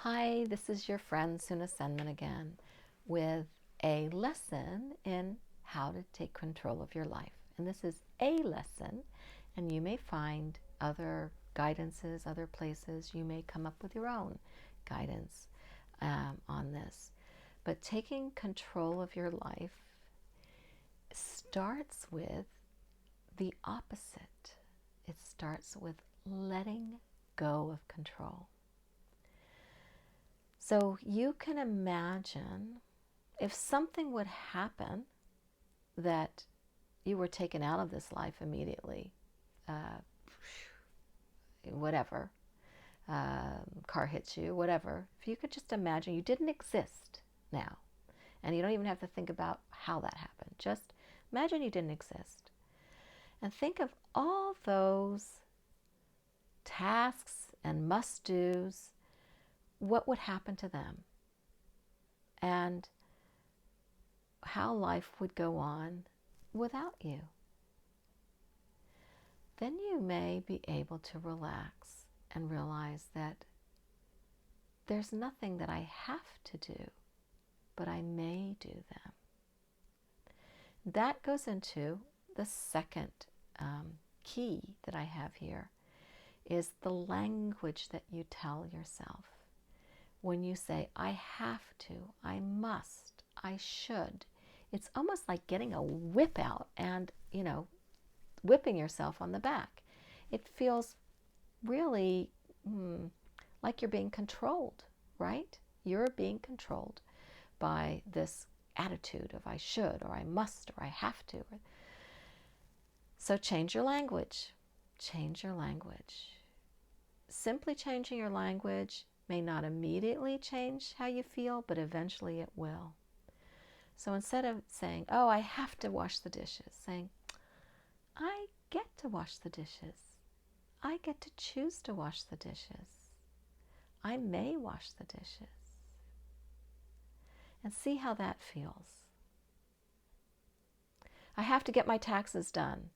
Hi, this is your friend Suna Senman again with a lesson in how to take control of your life. And this is a lesson, and you may find other guidances, other places. You may come up with your own guidance on this. But taking control of your life starts with the opposite. It starts with letting go of control. So you can imagine if something would happen that you were taken out of this life immediately, uh, whatever, car hits you, whatever. If you could just imagine you didn't exist now, and you don't even have to think about how that happened. Just imagine you didn't exist. And think of all those tasks and must-dos. What would happen to them? And how life would go on without you. Then you may be able to relax and realize that there's nothing that I have to do, but I may do them. That goes into the second key that I have here, is the language that you tell yourself. When you say, I have to, I must, I should, it's almost like getting a whip out and, whipping yourself on the back. It feels really like you're being controlled, right? You're being controlled by this attitude of I should, or I must, or I have to. So change your language. Change your language. Simply changing your language may not immediately change how you feel, but eventually it will. So instead of saying, oh, I have to wash the dishes, saying, I get to wash the dishes. I get to choose to wash the dishes. I may wash the dishes. And see how that feels. I have to get my taxes done.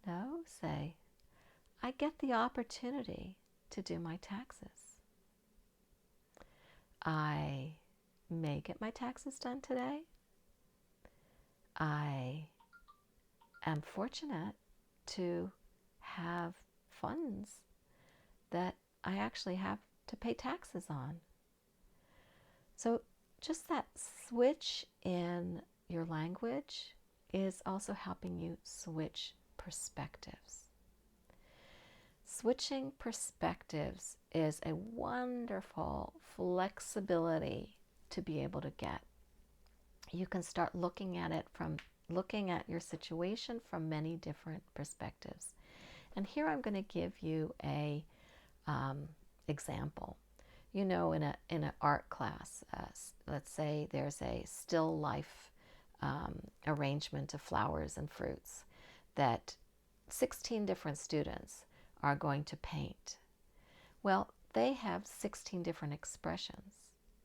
No, say, I get the opportunity to do my taxes. I may get my taxes done today. I am fortunate to have funds that I actually have to pay taxes on. So just that switch in your language is also helping you switch perspectives. Switching perspectives is a wonderful flexibility to be able to get. You can start looking at your situation from many different perspectives. And here I'm going to give you a example. In an art class, let's say there's a still life arrangement of flowers and fruits that 16 different students are going to paint. Well, they have 16 different expressions,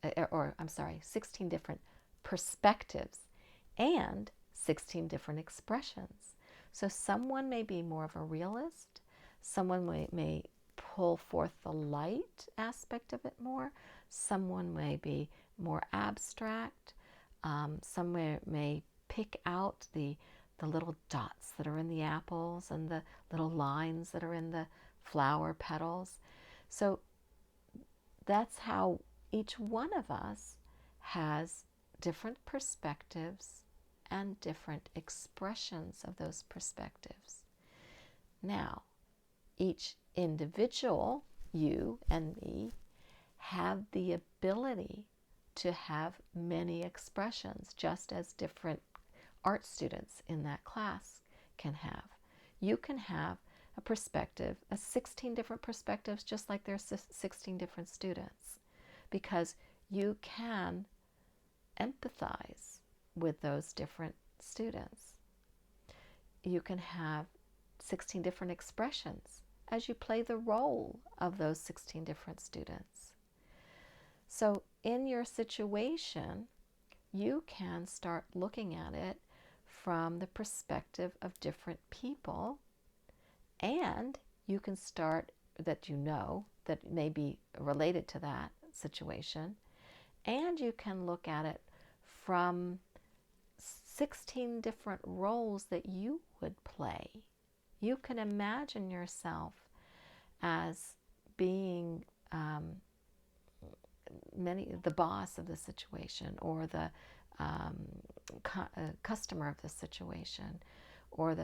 16 different perspectives and 16 different expressions. So someone may be more of a realist, someone may pull forth the light aspect of it more, someone may be more abstract, someone may pick out the little dots that are in the apples and the little lines that are in the flower petals. So that's how each one of us has different perspectives and different expressions of those perspectives. Now, each individual, you and me, have the ability to have many expressions, just as different art students in that class can have. You can have a perspective, 16 different perspectives, just like there's 16 different students, because you can empathize with those different students. You can have 16 different expressions as you play the role of those 16 different students. So in your situation, you can start looking at it from the perspective of different people, and you can start that may be related to that situation, and you can look at it from 16 different roles that you would play. You can imagine yourself as being the boss of the situation, or the customer of the situation, or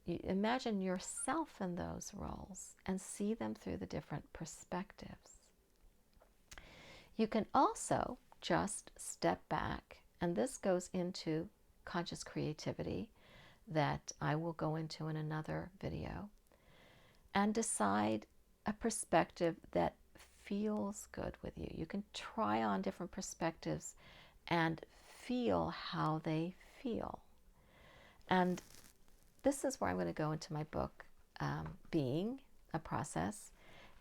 you imagine yourself in those roles and see them through the different perspectives. You can also just step back, and this goes into conscious creativity that I will go into in another video, and decide a perspective that feels good with you. You can try on different perspectives and feel how they feel. And this is where I'm going to go into my book, Being a Process,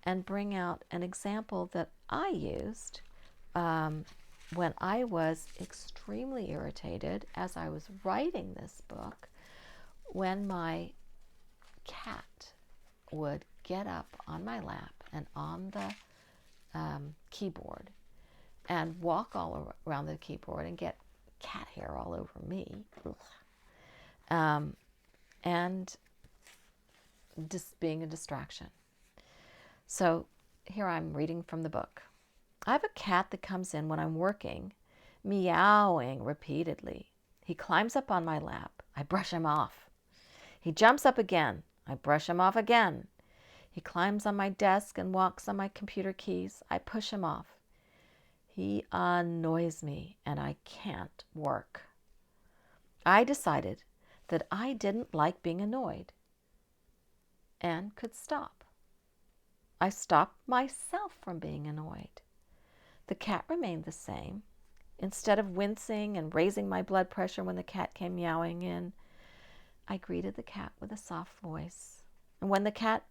and bring out an example that I used when I was extremely irritated as I was writing this book, when my cat would get up on my lap and on the keyboard and walk all around the keyboard and get cat hair all over me. And just being a distraction. So here I'm reading from the book. I have a cat that comes in when I'm working, meowing repeatedly. He climbs up on my lap. I brush him off. He jumps up again. I brush him off again. He climbs on my desk and walks on my computer keys. I push him off. He annoys me and I can't work. I decided that I didn't like being annoyed and could stop. I stopped myself from being annoyed. The cat remained the same. Instead of wincing and raising my blood pressure when the cat came meowing in, I greeted the cat with a soft voice. And when the cat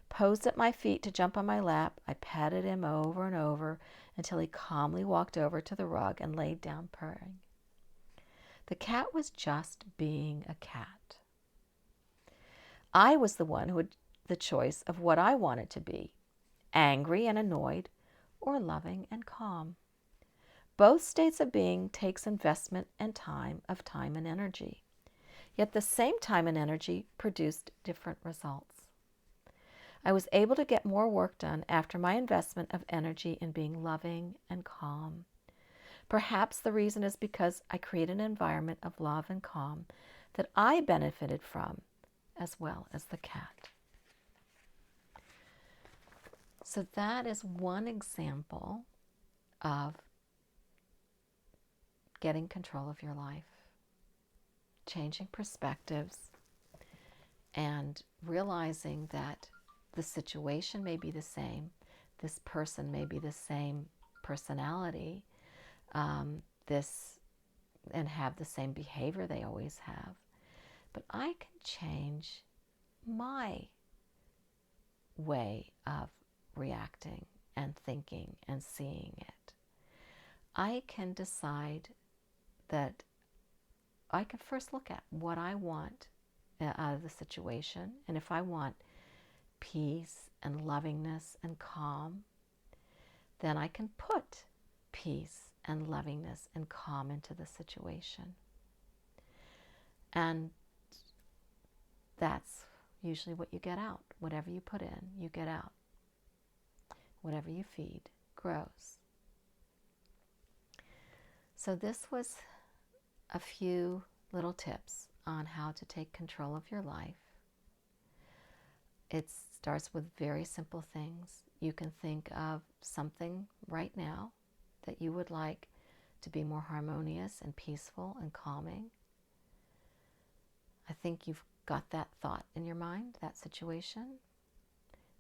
posed at my feet to jump on my lap, I patted him over and over until he calmly walked over to the rug and laid down purring. The cat was just being a cat. I was the one who had the choice of what I wanted to be, angry and annoyed, or loving and calm. Both states of being takes investment and time and energy. Yet the same time and energy produced different results. I was able to get more work done after my investment of energy in being loving and calm. Perhaps the reason is because I created an environment of love and calm that I benefited from, as well as the cat. So that is one example of getting control of your life, changing perspectives, and realizing that the situation may be the same, this person may be the same personality, and have the same behavior they always have, but I can change my way of reacting and thinking and seeing it. I can decide that I can first look at what I want out of the situation, and if I want peace and lovingness and calm, then I can put peace and lovingness and calm into the situation. And that's usually what you get out. Whatever you put in, you get out. Whatever you feed grows. So this was a few little tips on how to take control of your life. It starts with very simple things. You can think of something right now that you would like to be more harmonious and peaceful and calming. I think you've got that thought in your mind, that situation.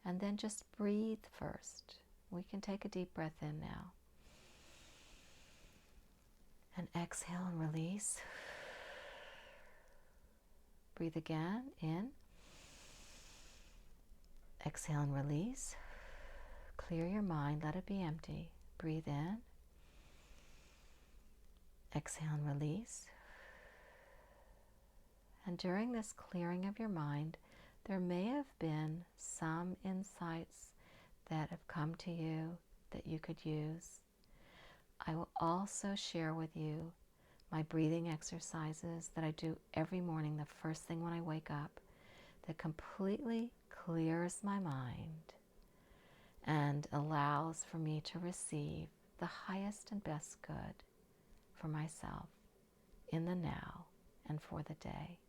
And then just breathe first. We can take a deep breath in now. And exhale and release. Breathe again, in. Exhale and release. Clear your mind, let it be empty. Breathe in. Exhale and release. And during this clearing of your mind, there may have been some insights that have come to you that you could use I will also share with you my breathing exercises that I do every morning, the first thing when I wake up, that completely clears my mind and allows for me to receive the highest and best good for myself in the now and for the day.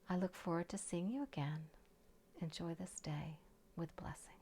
I look forward to seeing you again. Enjoy this day with blessing.